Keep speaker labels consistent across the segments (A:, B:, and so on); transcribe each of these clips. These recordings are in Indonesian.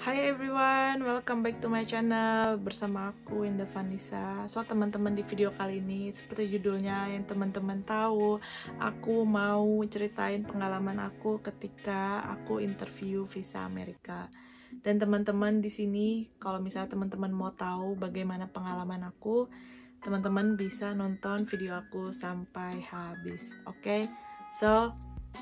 A: Hi everyone, welcome back to my channel. Bersama aku Indah Vanessa. So teman-teman, di video kali ini seperti judulnya yang teman-teman tahu, aku mau ceritain pengalaman aku ketika aku interview visa Amerika. Dan teman-teman di sini, kalau misalnya teman-teman mau tahu bagaimana pengalaman aku, teman-teman bisa nonton video aku sampai habis. Oke? So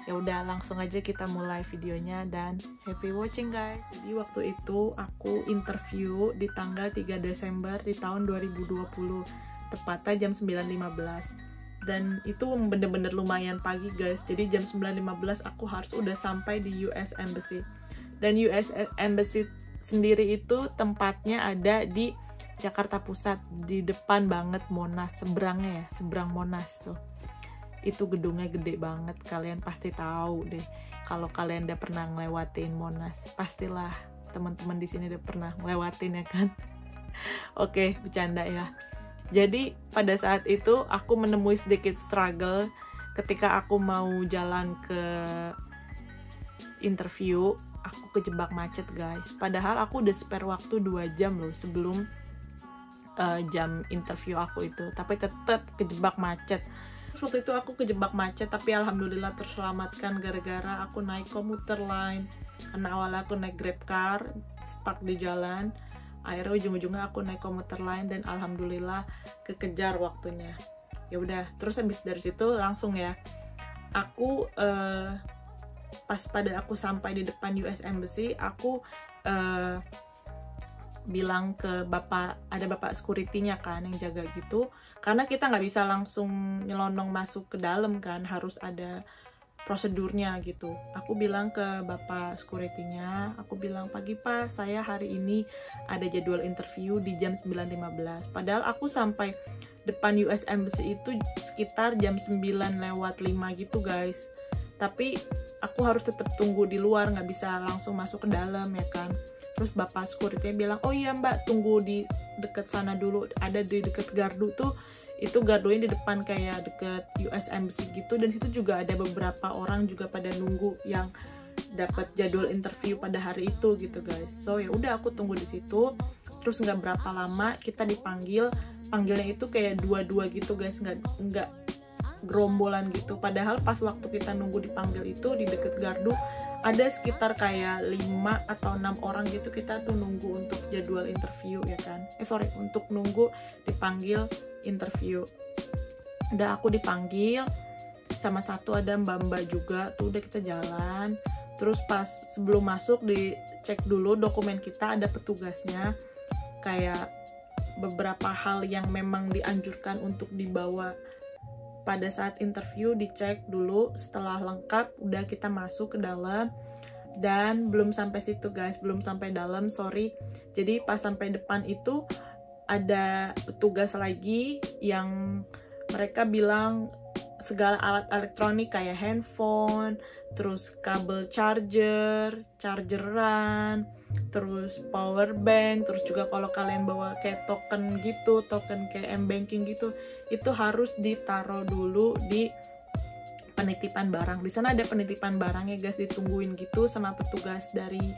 A: ya udah, langsung aja kita mulai videonya dan happy watching guys. Jadi waktu itu aku interview di tanggal 3 Desember di tahun 2020, tepatnya jam 9.15. Dan itu bener-bener lumayan pagi guys. Jadi jam 9.15 aku harus udah sampai di US Embassy. Dan US Embassy sendiri itu tempatnya ada di Jakarta Pusat, di depan banget Monas, seberangnya ya, seberang Monas tuh. Itu gedungnya gede banget, kalian pasti tahu deh. Kalau kalian udah pernah ngelewatin Monas, pastilah teman-teman di sini udah pernah ngelewatin ya kan. Oke, bercanda ya. Jadi pada saat itu aku menemui sedikit struggle ketika aku mau jalan ke interview. Aku kejebak macet guys, padahal aku udah spare waktu 2 jam loh sebelum jam interview aku itu, tapi tetap kejebak macet. Waktu itu aku kejebak macet, tapi alhamdulillah terselamatkan gara-gara aku naik komuter line. Karena awalnya aku naik Grab car, stuck di jalan. Akhirnya ujung-ujungnya aku naik komuter line dan alhamdulillah kekejar waktunya. Ya udah, terus habis dari situ langsung ya. Aku pas pada aku sampai di depan US Embassy, aku bilang ke ada bapak security-nya kan yang jaga gitu, karena kita nggak bisa langsung nyelonong masuk ke dalam kan, harus ada prosedurnya gitu. Aku bilang ke bapak security-nya, aku bilang, "Pagi Pak, saya hari ini ada jadwal interview di jam 9.15. Padahal aku sampai depan US Embassy itu sekitar jam 9:05 gitu guys. Tapi aku harus tetap tunggu di luar, nggak bisa langsung masuk ke dalam ya kan." Terus bapak security bilang, "Oh iya mbak, tunggu di deket sana dulu, ada di deket gardu tuh, itu gardunya di depan kayak deket US Embassy gitu, dan situ juga ada beberapa orang juga pada nunggu yang dapat jadwal interview pada hari itu gitu guys." So ya udah, aku tunggu di situ. Terus nggak berapa lama kita dipanggil, panggilnya itu kayak dua-dua gitu guys, nggak gerombolan gitu. Padahal pas waktu kita nunggu dipanggil itu di deket gardu ada sekitar kayak 5 atau 6 orang gitu, kita tuh nunggu untuk jadwal interview ya kan. Untuk nunggu dipanggil interview. Udah aku dipanggil sama satu ada mbak-mbak juga, tuh udah kita jalan. Terus pas sebelum masuk dicek dulu dokumen kita, ada petugasnya. Kayak beberapa hal yang memang dianjurkan untuk dibawa pada saat interview dicek dulu. Setelah lengkap udah kita masuk ke dalam. Dan belum sampai situ guys, belum sampai dalam, sorry. Jadi pas sampai depan itu ada petugas lagi yang mereka bilang segala alat elektronik kayak handphone, terus kabel chargeran, terus power bank, terus juga kalau kalian bawa kayak token gitu, token kayak M-banking gitu, itu harus ditaruh dulu di penitipan barang. Di sana ada penitipan barang ya guys, ditungguin gitu sama petugas dari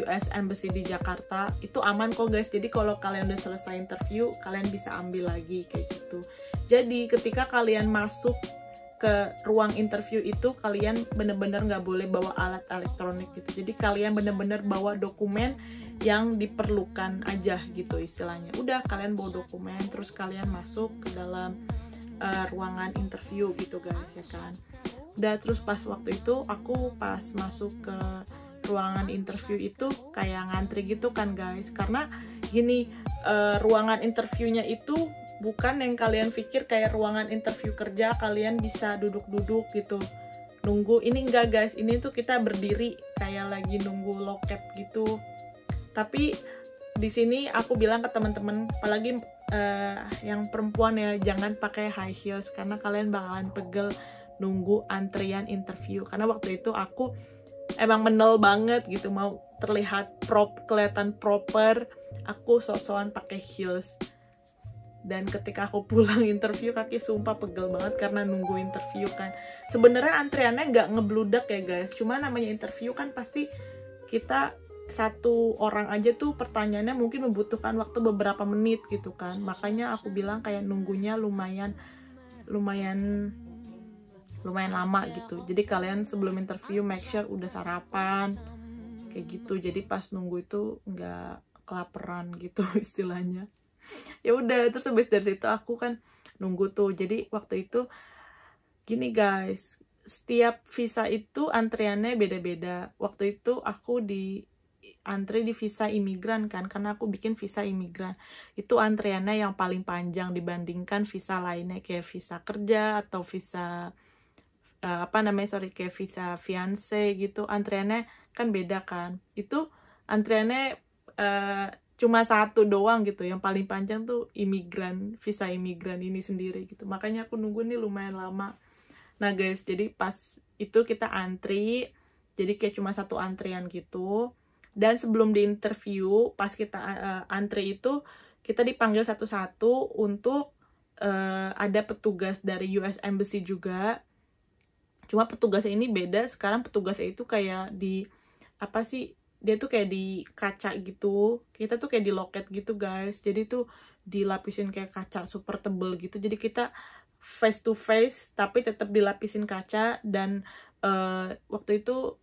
A: US Embassy di Jakarta. Itu aman kok guys, jadi kalau kalian udah selesai interview, kalian bisa ambil lagi kayak gitu. Jadi ketika kalian masuk ke ruang interview itu, kalian bener-bener nggak boleh bawa alat elektronik gitu. Jadi kalian bener-bener bawa dokumen yang diperlukan aja gitu istilahnya. Udah, kalian bawa dokumen, terus kalian masuk ke dalam ruangan interview gitu guys ya kan. Udah, terus pas waktu itu aku pas masuk ke ruangan interview itu kayak ngantri gitu kan guys, karena gini, ruangan interviewnya itu bukan yang kalian pikir kayak ruangan interview kerja kalian bisa duduk-duduk gitu nunggu. Ini enggak guys, ini tuh kita berdiri kayak lagi nunggu loket gitu. Tapi di sini aku bilang ke teman-teman, apalagi yang perempuan ya, jangan pakai high heels karena kalian bakalan pegel nunggu antrian interview. Karena waktu itu aku emang menel banget gitu, mau terlihat kelihatan proper, aku sok-sokan pakai heels. Dan ketika aku pulang interview, kaki sumpah pegel banget karena nunggu interview kan. Sebenarnya antriannya nggak ngebludak ya guys, cuma namanya interview kan pasti kita satu orang aja tuh pertanyaannya mungkin membutuhkan waktu beberapa menit gitu kan. Makanya aku bilang kayak nunggunya lumayan lama gitu. Jadi kalian sebelum interview make sure udah sarapan kayak gitu. Jadi pas nunggu itu nggak kelaparan gitu istilahnya. Ya udah, terus habis dari situ aku kan nunggu tuh. Jadi waktu itu gini guys, setiap visa itu antriannya beda-beda. Waktu itu aku antri di visa imigran kan, karena aku bikin visa imigran. Itu antriannya yang paling panjang dibandingkan visa lainnya kayak visa kerja atau visa kayak visa fiance gitu. Antriannya kan beda kan. Itu antriannya cuma satu doang gitu. Yang paling panjang tuh visa imigran ini sendiri gitu. Makanya aku nunggu nih lumayan lama. Nah guys, jadi pas itu kita antri, jadi kayak cuma satu antrian gitu. Dan sebelum di interview, pas kita antri itu, kita dipanggil satu-satu untuk ada petugas dari US Embassy juga. Cuma petugasnya ini beda, sekarang petugasnya itu kayak dia tuh kayak di kaca gitu. Kita tuh kayak di loket gitu guys. Jadi tuh dilapisin kayak kaca super tebel gitu. Jadi kita face to face tapi tetap dilapisin kaca. Dan waktu itu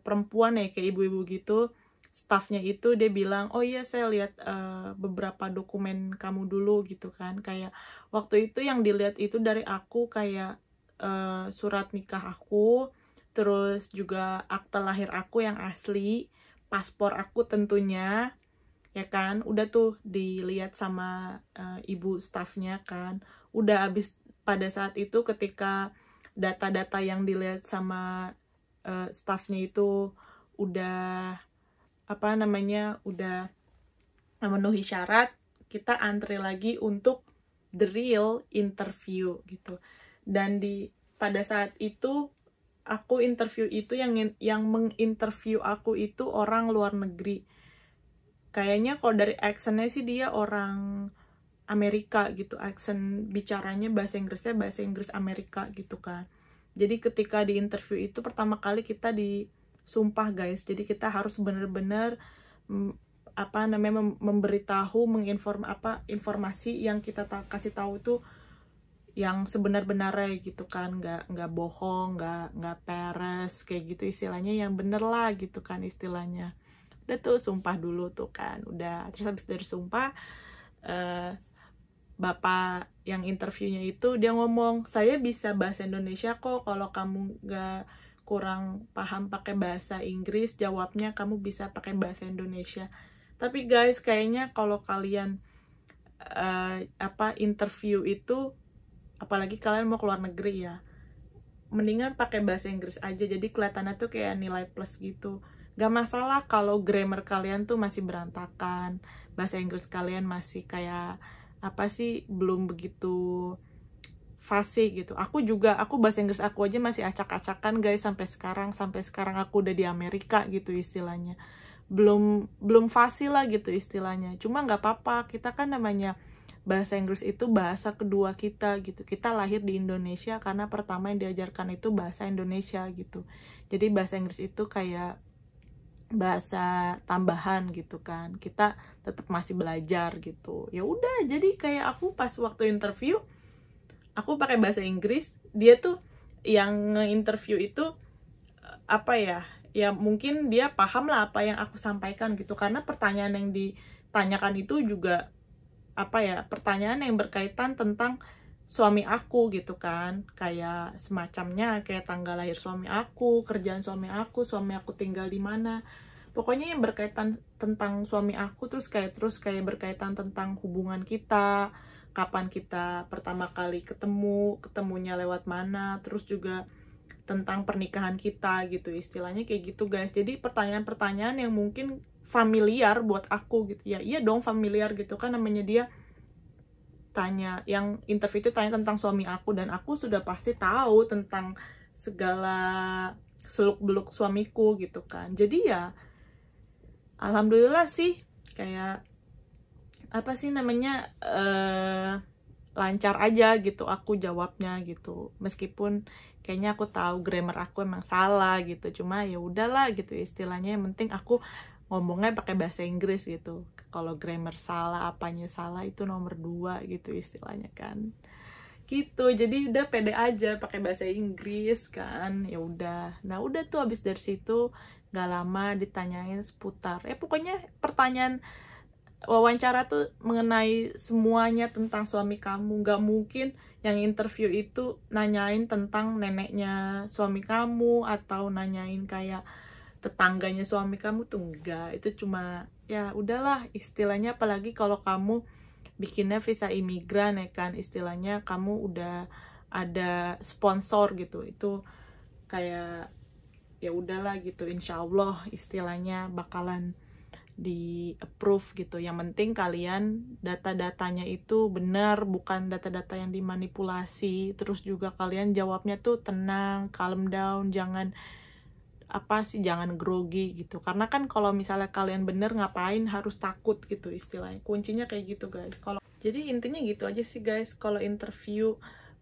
A: perempuan ya, kayak ibu-ibu gitu, staffnya itu dia bilang, oh iya saya lihat beberapa dokumen kamu dulu gitu kan. Kayak waktu itu yang dilihat itu dari aku kayak surat nikah aku, terus juga akte lahir aku yang asli, paspor aku tentunya, ya kan. Udah tuh dilihat sama ibu staffnya kan. Udah habis pada saat itu ketika data-data yang dilihat sama staffnya itu udah udah memenuhi syarat, kita antri lagi untuk the real interview gitu. Dan pada saat itu aku interview itu yang menginterview aku itu orang luar negeri. Kayaknya kalau dari aksennya sih dia orang Amerika gitu, aksen bicaranya bahasa Inggrisnya bahasa Inggris Amerika gitu kan. Jadi ketika di interview itu pertama kali kita disumpah guys. Jadi kita harus bener-bener memberitahu, informasi yang kita kasih tahu itu yang sebenar-benarnya gitu kan, nggak bohong, nggak peres kayak gitu istilahnya, yang bener lah gitu kan istilahnya. Udah tuh sumpah dulu tuh kan, udah. Terus habis dari sumpah bapak yang interviewnya itu dia ngomong, saya bisa bahasa Indonesia kok, kalau kamu nggak kurang paham pakai bahasa Inggris, jawabnya kamu bisa pakai bahasa Indonesia. Tapi guys, kayaknya kalau kalian interview itu, apalagi kalian mau keluar negeri ya, mendingan pakai bahasa Inggris aja, jadi kelihatannya tuh kayak nilai plus gitu. Gak masalah kalau grammar kalian tuh masih berantakan, bahasa Inggris kalian masih kayak belum begitu fasih gitu. Aku bahasa Inggris aku aja masih acak-acakan guys sampai sekarang aku udah di Amerika gitu istilahnya. Belum fasih lah gitu istilahnya. Cuma nggak apa-apa, kita kan namanya bahasa Inggris itu bahasa kedua kita gitu. Kita lahir di Indonesia karena pertama yang diajarkan itu bahasa Indonesia gitu. Jadi bahasa Inggris itu kayak bahasa tambahan gitu kan. Kita tetap masih belajar gitu. Ya udah, jadi kayak aku pas waktu interview aku pakai bahasa Inggris, dia tuh yang nge-interview itu ya mungkin dia paham lah apa yang aku sampaikan gitu, karena pertanyaan yang ditanyakan itu juga pertanyaan yang berkaitan tentang suami aku gitu kan, kayak semacamnya kayak tanggal lahir suami aku, kerjaan suami aku tinggal di mana, pokoknya yang berkaitan tentang suami aku, terus kayak berkaitan tentang hubungan kita, kapan kita pertama kali ketemunya lewat mana, terus juga tentang pernikahan kita gitu, istilahnya kayak gitu guys. Jadi pertanyaan-pertanyaan yang mungkin familiar buat aku gitu ya. Iya dong familiar gitu kan, namanya dia tanya, yang interview itu tanya tentang suami aku, dan aku sudah pasti tahu tentang segala seluk-beluk suamiku gitu kan. Jadi ya alhamdulillah sih kayak lancar aja gitu aku jawabnya gitu, meskipun kayaknya aku tahu grammar aku emang salah gitu, cuma ya udahlah gitu istilahnya, yang penting aku ngomongnya pakai bahasa Inggris gitu. Kalau grammar salah, apanya salah itu nomor 2 gitu istilahnya kan. Gitu, jadi udah pede aja pakai bahasa Inggris kan. Ya udah. Nah, udah tuh habis dari situ gak lama ditanyain seputar. Pokoknya pertanyaan wawancara tuh mengenai semuanya tentang suami kamu. Gak mungkin yang interview itu nanyain tentang neneknya suami kamu atau nanyain kayak tetangganya suami kamu tuh enggak. Itu cuma ya udahlah istilahnya, apalagi kalau kamu bikinnya visa imigran ya kan, istilahnya kamu udah ada sponsor gitu, itu kayak ya udahlah gitu, insya Allah istilahnya bakalan di approve gitu. Yang penting kalian data-datanya itu benar, bukan data-data yang dimanipulasi. Terus juga kalian jawabnya tuh tenang, calm down, jangan jangan grogi gitu. Karena kan kalau misalnya kalian bener, ngapain harus takut gitu istilahnya. Kuncinya kayak gitu guys. Jadi intinya gitu aja sih guys. Kalau interview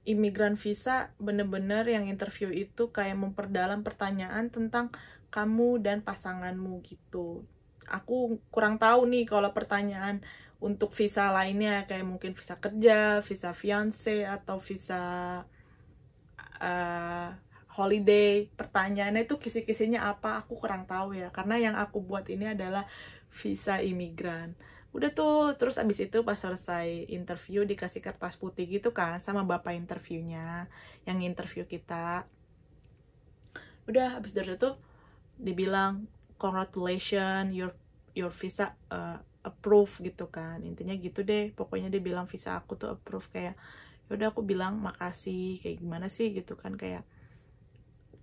A: imigran visa, bener-bener yang interview itu kayak memperdalam pertanyaan tentang kamu dan pasanganmu gitu. Aku kurang tahu nih kalau pertanyaan untuk visa lainnya, kayak mungkin visa kerja, visa fiance, atau visa holiday, pertanyaannya itu kisi-kisinya apa, aku kurang tahu ya, karena yang aku buat ini adalah visa imigran. Udah tuh, terus abis itu pas selesai interview dikasih kertas putih gitu kan sama bapak interviewnya, yang interview kita. Udah abis dari itu dibilang congratulations, your visa approve gitu kan, intinya gitu deh. Pokoknya dia bilang visa aku tuh approve. Kayak yaudah aku bilang makasih, kayak gimana sih gitu kan, kayak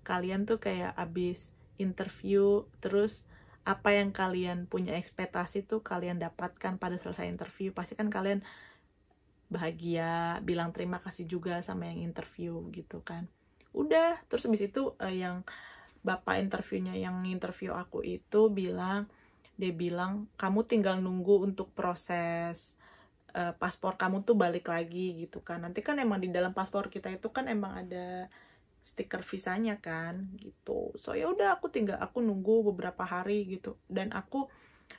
A: kalian tuh kayak abis interview, terus apa yang kalian punya ekspektasi tuh kalian dapatkan pada selesai interview. Pasti kan kalian bahagia, bilang terima kasih juga sama yang interview gitu kan. Udah, terus abis itu yang bapak interviewnya yang interview aku itu dia bilang kamu tinggal nunggu untuk proses paspor kamu tuh balik lagi gitu kan. Nanti kan emang di dalam paspor kita itu kan emang ada stiker visanya kan gitu. So ya udah, aku nunggu beberapa hari gitu, dan aku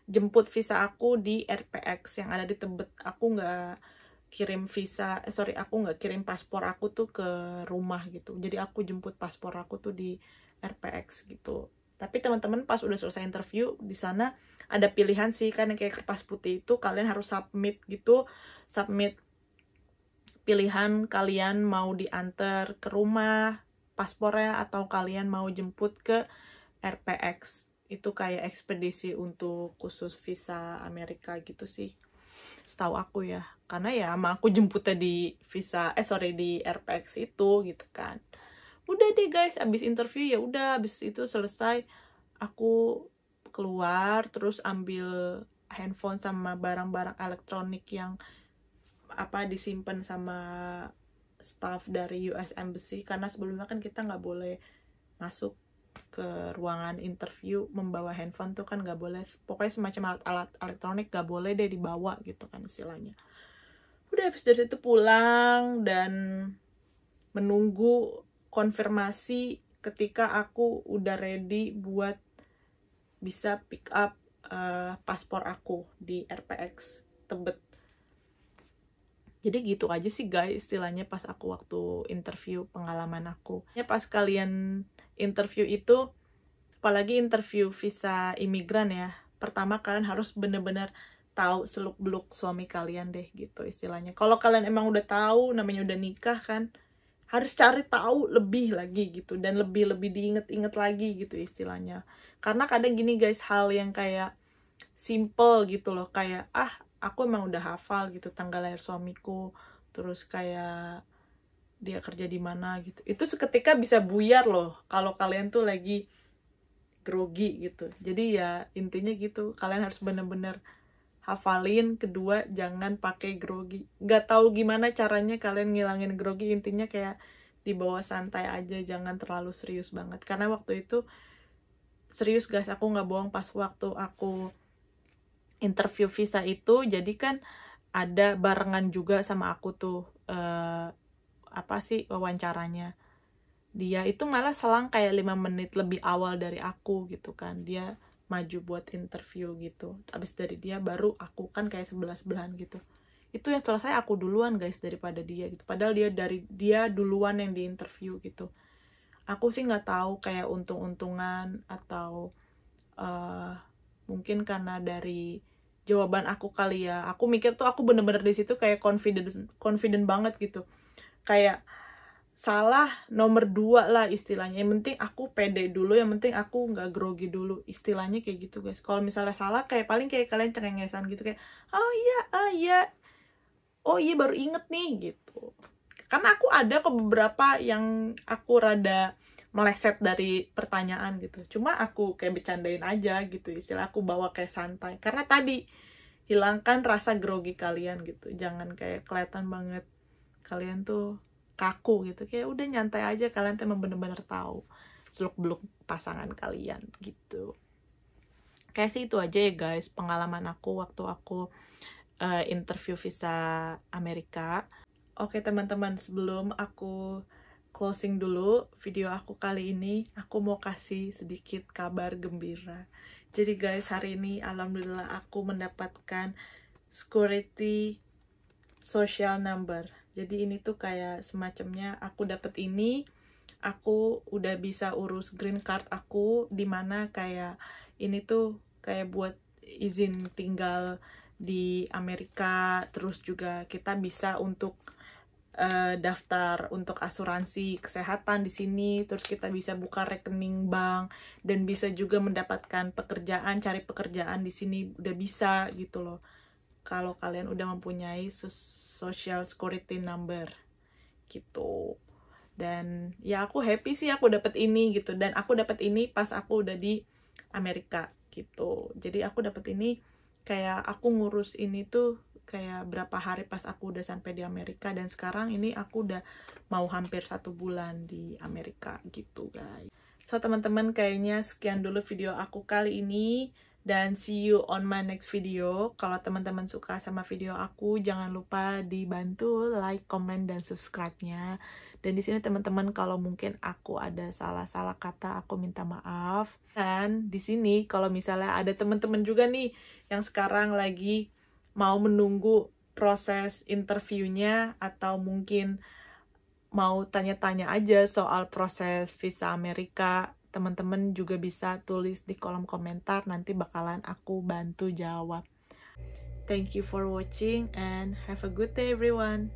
A: jemput visa aku di RPX yang ada di Tebet. Aku nggak kirim aku nggak kirim paspor aku tuh ke rumah gitu. Jadi aku jemput paspor aku tuh di RPX gitu. Tapi teman-teman pas udah selesai interview di sana ada pilihan sih kan, yang kayak kertas putih itu kalian harus submit gitu, submit pilihan kalian mau diantar ke rumah paspornya atau kalian mau jemput ke RPX. Itu kayak ekspedisi untuk khusus visa Amerika gitu sih, setahu aku ya. Karena ya sama aku jemputnya di di RPX itu gitu kan. Udah deh guys, abis interview ya udah, abis itu selesai aku keluar, terus ambil handphone sama barang-barang elektronik yang disimpan sama staff dari US Embassy, karena sebelumnya kan kita nggak boleh masuk ke ruangan interview membawa handphone tuh kan, nggak boleh. Pokoknya semacam alat-alat elektronik nggak boleh deh dibawa gitu kan istilahnya. Udah habis dari situ pulang dan menunggu konfirmasi ketika aku udah ready buat bisa pick up paspor aku di RPX Tebet. Jadi gitu aja sih guys istilahnya pas aku waktu interview, pengalaman aku. Ya pas kalian interview itu, apalagi interview visa imigran ya, pertama kalian harus bener-bener tahu seluk-beluk suami kalian deh gitu istilahnya. Kalau kalian emang udah tahu, namanya udah nikah kan, harus cari tahu lebih lagi gitu, dan lebih diinget-inget lagi gitu istilahnya. Karena kadang gini guys, hal yang kayak simple gitu loh, kayak aku emang udah hafal gitu tanggal lahir suamiku, terus kayak dia kerja di mana gitu, itu seketika bisa buyar loh kalau kalian tuh lagi grogi gitu. Jadi ya intinya gitu, kalian harus bener-bener hafalin. Kedua, jangan pakai grogi. Gak tahu gimana caranya kalian ngilangin grogi, intinya kayak dibawa santai aja, jangan terlalu serius banget. Karena waktu itu serius guys, aku nggak bohong, pas waktu aku interview visa itu, jadi kan ada barengan juga sama aku tuh wawancaranya. Dia itu malah selang kayak 5 menit lebih awal dari aku gitu kan. Dia maju buat interview gitu. Abis dari dia baru aku, kan kayak sebelah-sebelahan gitu. Itu yang selesai aku duluan guys daripada dia gitu. Padahal dia duluan yang di interview gitu. Aku sih nggak tahu kayak untung-untungan atau mungkin karena dari jawaban aku kali ya. Aku mikir tuh aku bener-bener di situ kayak confident banget gitu. Kayak salah nomor 2 lah istilahnya. Yang penting aku pede dulu, yang penting aku nggak grogi dulu. Istilahnya kayak gitu guys. Kalau misalnya salah kayak paling kayak kalian cengengesan gitu kayak, oh iya, oh iya baru inget nih gitu. Karena aku ada kok beberapa yang aku rada meleset dari pertanyaan gitu. Cuma aku kayak bercandain aja gitu. Istilah aku bawa kayak santai. Karena tadi hilangkan rasa grogi kalian gitu. Jangan kayak kelihatan banget kalian tuh kaku gitu, kayak udah nyantai aja, kalian tuh emang bener-bener tahu seluk-beluk pasangan kalian gitu. Kayak sih itu aja ya guys pengalaman aku waktu aku interview visa Amerika. Oke teman-teman, sebelum aku closing dulu video aku kali ini, aku mau kasih sedikit kabar gembira. Jadi guys, hari ini alhamdulillah aku mendapatkan security social number. Jadi ini tuh kayak semacamnya aku dapet ini, aku udah bisa urus green card aku, dimana kayak ini tuh kayak buat izin tinggal di Amerika. Terus juga kita bisa untuk daftar untuk asuransi kesehatan di sini. Terus kita bisa buka rekening bank dan bisa juga mendapatkan pekerjaan, cari pekerjaan di sini udah bisa gitu loh. Kalau kalian udah mempunyai social security number gitu. Dan ya aku happy sih aku dapet ini gitu. Dan aku dapet ini pas aku udah di Amerika gitu. Jadi aku dapet ini kayak aku ngurus ini tuh kayak berapa hari pas aku udah sampai di Amerika. Dan sekarang ini aku udah mau hampir 1 bulan di Amerika gitu guys. So teman-teman, kayaknya sekian dulu video aku kali ini. Dan see you on my next video. Kalau teman-teman suka sama video aku, jangan lupa dibantu like, comment, dan subscribe-nya. Dan di sini teman-teman, kalau mungkin aku ada salah-salah kata, aku minta maaf. Dan di sini kalau misalnya ada teman-teman juga nih yang sekarang lagi mau menunggu proses interviewnya atau mungkin mau tanya-tanya aja soal proses visa Amerika, teman-teman juga bisa tulis di kolom komentar, nanti bakalan aku bantu jawab. Thank you for watching and have a good day everyone.